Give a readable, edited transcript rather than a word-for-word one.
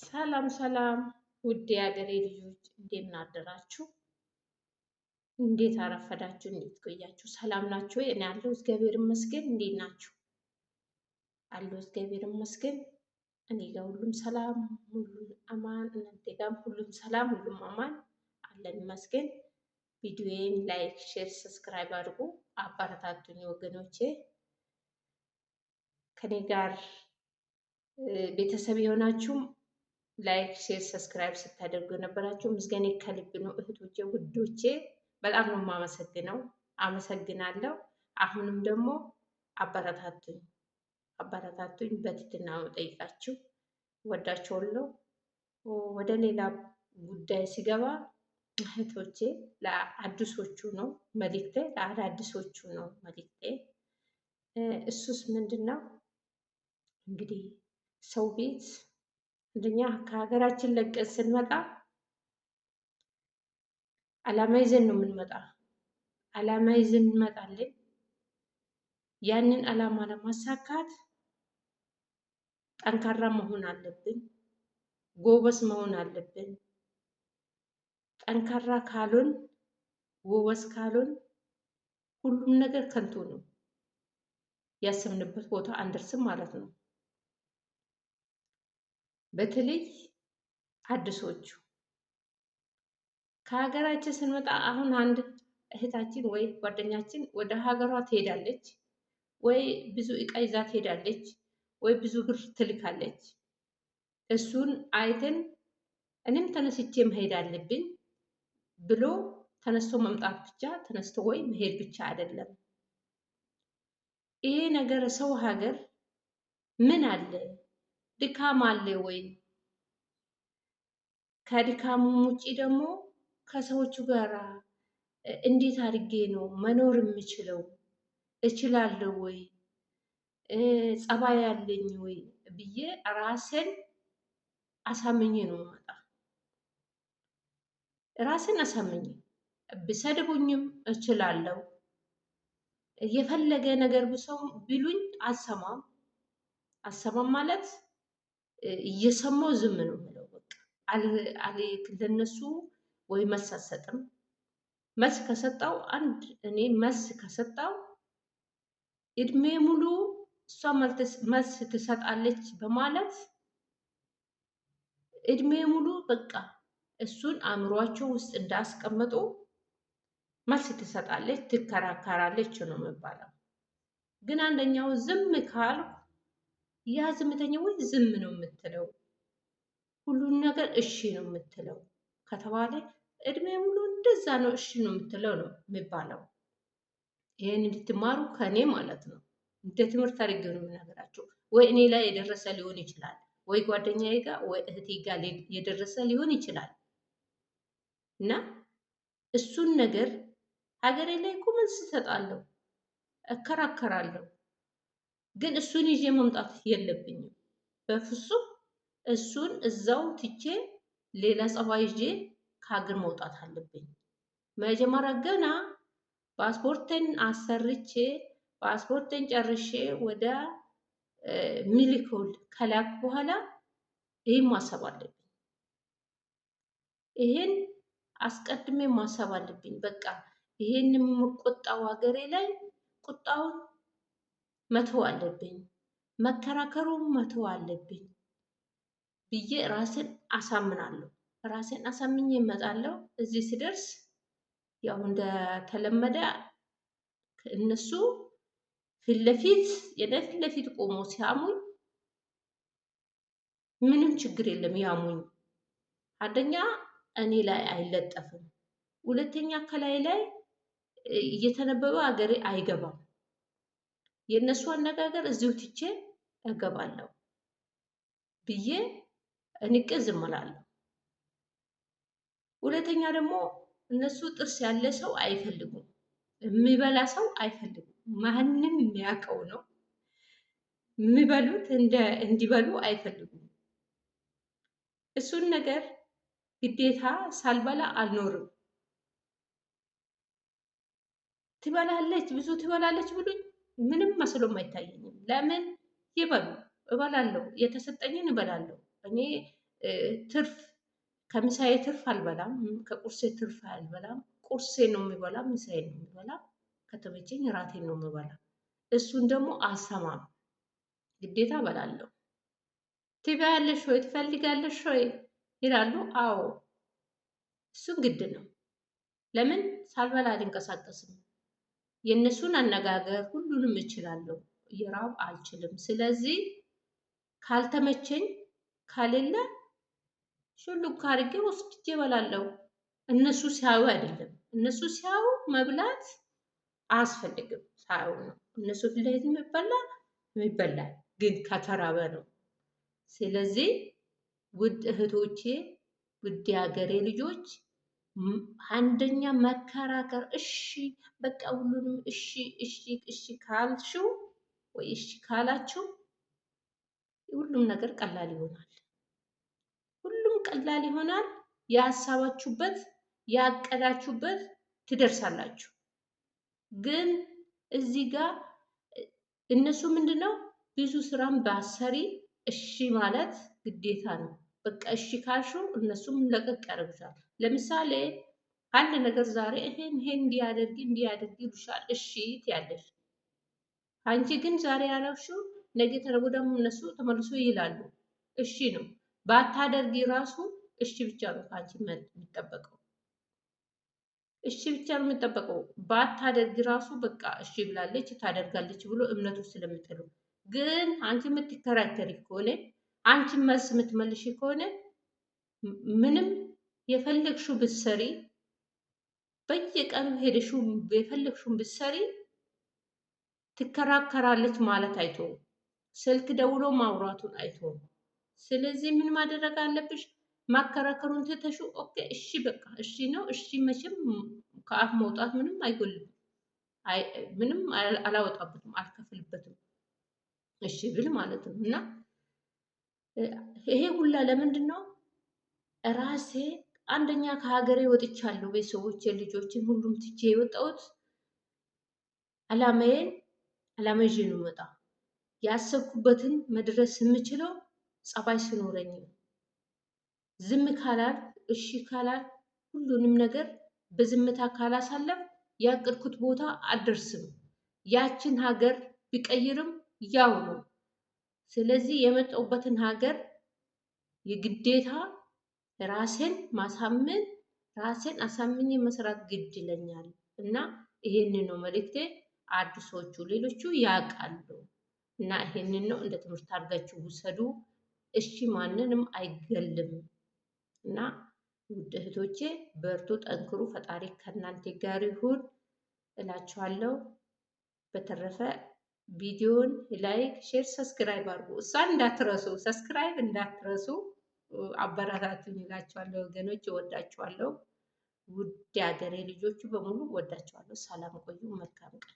ሰላም ሰላም ውድ የሀገሬ ልጆች እንዴት አደራችሁ? እንዴት አረፈዳችሁ? እንዴት ቆያችሁ? ሰላም ናችሁ? እኔ አለሁ እግዚአብሔር ይመስገን። እንዴት ናችሁ? አለሁ እግዚአብሔር ይመስገን። እኔ ጋር ሁሉም ሰላም፣ ሁሉም አማን። እናንተ ጋርም ሁሉም ሰላም፣ ሁሉም አማን አለን ይመስገን። ቪዲዮዬን ላይክ፣ ሼር፣ ሰብስክራይብ አድርጉ፣ አበረታቱኝ ወገኖቼ። ከኔ ጋር ቤተሰብ የሆናችሁም ላይክ ሼር ሰብስክራይብ ስታደርጉ የነበራችሁ ምስጋኔ ከልብ ነው። እህቶቼ ውዶቼ በጣም ነው የማመሰግነው። አመሰግናለሁ። አሁንም ደግሞ አበረታቱኝ አበረታቱኝ በትህትና ነው ጠይቃችሁ። ወዳችኋለሁ። ወደ ሌላ ጉዳይ ሲገባ እህቶቼ ለአዲሶቹ ነው መልእክቴ፣ ለአዳዲሶቹ ነው መልእክቴ። እሱስ ምንድን ነው እንግዲህ ሰው ቤት አንደኛ ከሀገራችን ለቀን ስንመጣ አላማ ይዘን ነው የምንመጣ። አላማ ይዘን እንመጣለን። ያንን አላማ ለማሳካት ጠንካራ መሆን አለብን። ጎበዝ መሆን አለብን። ጠንካራ ካሉን ጎበዝ ካሉን ሁሉም ነገር ከንቱ ነው። ያሰብንበት ቦታ አንደርስም ማለት ነው። በተለይ አዲሶቹ ከሀገራችን ስንመጣ አሁን አንድ እህታችን ወይ ጓደኛችን ወደ ሀገሯ ትሄዳለች፣ ወይ ብዙ እቃ ይዛ ትሄዳለች፣ ወይ ብዙ ብር ትልካለች። እሱን አይተን እኔም ተነስቼ መሄድ አለብኝ ብሎ ተነስቶ መምጣት ብቻ ተነስቶ ወይ መሄድ ብቻ አይደለም። ይሄ ነገር ሰው ሀገር ምን አለ? ድካም አለ ወይ? ከድካሙ ውጪ ደግሞ ከሰዎቹ ጋር እንዴት አድርጌ ነው መኖር የምችለው? እችላለሁ ወይ? ጸባይ ያለኝ ወይ ብዬ ራሴን አሳምኜ ነው የምመጣ። ራሴን አሳምኜ ብሰድቡኝም እችላለሁ። የፈለገ ነገር ብሰው ቢሉኝ አልሰማም። አልሰማም ማለት እየሰማው ዝም ነው የምለው። በቃ ለነሱ ወይ መልስ አልሰጥም። መልስ ከሰጠው እኔ መልስ ከሰጠው እድሜ ሙሉ እሷ መልስ ትሰጣለች በማለት እድሜ ሙሉ በቃ እሱን አእምሯቸው ውስጥ እንዳስቀመጡ መልስ ትሰጣለች፣ ትከራከራለች ነው የሚባለው። ግን አንደኛው ዝም ካልኩ ያ ዝምተኛ ወይ ዝም ነው የምትለው፣ ሁሉን ነገር እሺ ነው የምትለው ከተባለ እድሜ ሙሉ እንደዛ ነው እሺ ነው የምትለው ነው የሚባለው። ይሄን እንድትማሩ ከኔ ማለት ነው። እንደ ትምህርት አድርጌ ነው የምነግራቸው። ወይ እኔ ላይ የደረሰ ሊሆን ይችላል፣ ወይ ጓደኛዬ ጋር ወይ እህቴ ጋር የደረሰ ሊሆን ይችላል። እና እሱን ነገር ሀገሬ ላይ እኮ መልስ እሰጣለሁ፣ እከራከራለሁ። ግን እሱን ይዤ መምጣት የለብኝም በፍጹም። እሱን እዛው ትቼ ሌላ ጸባይ ይዤ ከሀገር መውጣት አለብኝ። መጀመሪያ ገና ፓስፖርትን አሰርቼ ፓስፖርትን ጨርሼ ወደ ሚሊኮል ከላክ በኋላ ይህን ማሰብ አለብኝ። ይሄን አስቀድሜ ማሰብ አለብኝ። በቃ ይሄን የምቆጣው ሀገሬ ላይ ቁጣውን መተው አለብኝ፣ መከራከሩን መተው አለብኝ ብዬ ራሴን አሳምናለሁ። ራሴን አሳምኜ እመጣለሁ። እዚህ ስደርስ ያው እንደተለመደ እነሱ ፊት ለፊት ቆሞ ሲያሙኝ ምንም ችግር የለም ያሙኝ። አንደኛ እኔ ላይ አይለጠፍም፣ ሁለተኛ ከላይ ላይ እየተነበበ ሀገሬ አይገባም። የእነሱ አነጋገር እዚሁ ትቼ እገባለሁ ብዬ እንቄ ዝም እላለሁ። ሁለተኛ ደግሞ እነሱ ጥርስ ያለ ሰው አይፈልጉም፣ የሚበላ ሰው አይፈልጉም። ማንም የሚያውቀው ነው። የሚበሉት እንዲበሉ አይፈልጉም። እሱን ነገር ግዴታ ሳልበላ አልኖርም። ትበላለች ብዙ ትበላለች ብሉኝ ምንም መስሎም አይታየኝም። ለምን ይበሉ? እበላለሁ፣ የተሰጠኝን እበላለሁ። እኔ ትርፍ ከምሳዬ ትርፍ አልበላም፣ ከቁርሴ ትርፍ አልበላም። ቁርሴ ነው የሚበላ፣ ምሳዬ ነው የሚበላ፣ ከተመቸኝ እራቴን ነው የምበላ። እሱን ደግሞ አልሰማም፣ ግዴታ እበላለሁ። ትበያለሽ ወይ ትፈልጋለሽ ወይ ይላሉ። አዎ እሱን ግድ ነው። ለምን ሳልበላ አልንቀሳቀስም። የእነሱን አነጋገር ሁሉንም እችላለሁ፣ የራብ አልችልም። ስለዚህ ካልተመቸኝ ከሌለ ሹልክ አድርጌ ወስጄ እበላለሁ። እነሱ ሲያዩ አይደለም። እነሱ ሲያዩ መብላት አያስፈልግም፣ ሳያዩ ነው። እነሱ ፊት ለፊት የሚበላ ግን ከተራበ ነው። ስለዚህ ውድ እህቶቼ፣ ውድ የሀገሬ ልጆች፣ አንደኛ መከራከር፣ እሺ በቃ ሁሉንም እሺ እሺ እሺ ካልሽው ወይ እሺ ካላችሁ ሁሉም ነገር ቀላል ይሆናል። ሁሉም ቀላል ይሆናል። ያሰባችሁበት ያቀዳችሁበት ትደርሳላችሁ። ግን እዚህ ጋር እነሱ ምንድነው ብዙ ስራም ባሰሪ እሺ ማለት ግዴታ ነው። በቃ እሺ ካልሽው እነሱም ለቀቅ ያደርጉሻል። ለምሳሌ አንድ ነገር ዛሬ ይሄን እንዲያደርጊ ይሉሻል፣ እሺ ትያለሽ። አንቺ ግን ዛሬ ያላልሽው ነገ ተነገ ደግሞ እነሱ ተመልሶ ይላሉ። እሺ ነው። ባታደርጊ ራሱ እሺ ብቻ ነው ከአንቺ የሚጠበቀው። እሺ ብቻ ነው የሚጠበቀው። ባታደርጊ ራሱ በቃ እሺ ብላለች ታደርጋለች ብሎ እምነቱ ስለምጥሉ። ግን አንቺ የምትከራከሪ ከሆነ አንቺ መልስ የምትመልሽ ከሆነ ምንም የፈለግሽው ብትሰሪ በየቀኑ ሄደሽው የፈለግሽውን ብትሰሪ ትከራከራለች ማለት አይቶ ስልክ ደውሎ ማውራቱን አይቶ። ስለዚህ ምን ማድረግ አለብሽ? ማከራከሩን ትተሹ ኦኬ እሺ በቃ እሺ ነው። እሺ መቼም ከአፍ መውጣት ምንም አይጎልም፣ ምንም አላወጣበትም፣ አልከፍልበትም እሺ ብል ማለት ነው። እና ይሄ ሁላ ለምንድን ነው? ራሴ አንደኛ ከሀገሬ ወጥቻለሁ። ቤተሰቦቼ ልጆችን ሁሉም ትቼ የወጣሁት አላማዬን ይዤ ነው የምወጣ። ያሰብኩበትን መድረስ የምችለው ጸባይ ሲኖረኝ ነው። ዝም ካላል እሺ ካላል ሁሉንም ነገር በዝምታ ካላሳለፍ ያቀድኩት ቦታ አልደርስም። ያችን ሀገር ቢቀይርም ያው ነው። ስለዚህ የመጣሁበትን ሀገር የግዴታ ራሴን ማሳመን፣ ራሴን አሳምኜ መስራት ግድ ይለኛል እና ይሄንን ነው መልእክቴ። አዲሶቹ ሌሎቹ ያውቃሉ እና ይሄንን ነው እንደ ትምህርት አድርጋችሁ ውሰዱ። እሺ ማንንም አይገልም እና ውድ እህቶቼ በርቱ፣ ጠንክሩ፣ ፈጣሪ ከእናንተ ጋር ይሁን እላችኋለሁ። በተረፈ ቪዲዮን ላይክ፣ ሼር፣ ሰብስክራይብ አድርጉ። እሷን እንዳትረሱ፣ ሰብስክራይብ እንዳትረሱ። አበረታቱኝ እላችኋለሁ ወገኖች፣ እወዳችኋለሁ። ውድ ሀገሬ ልጆቹ በሙሉ እወዳችኋለሁ። ሰላም ቆዩ። መልካም ቀን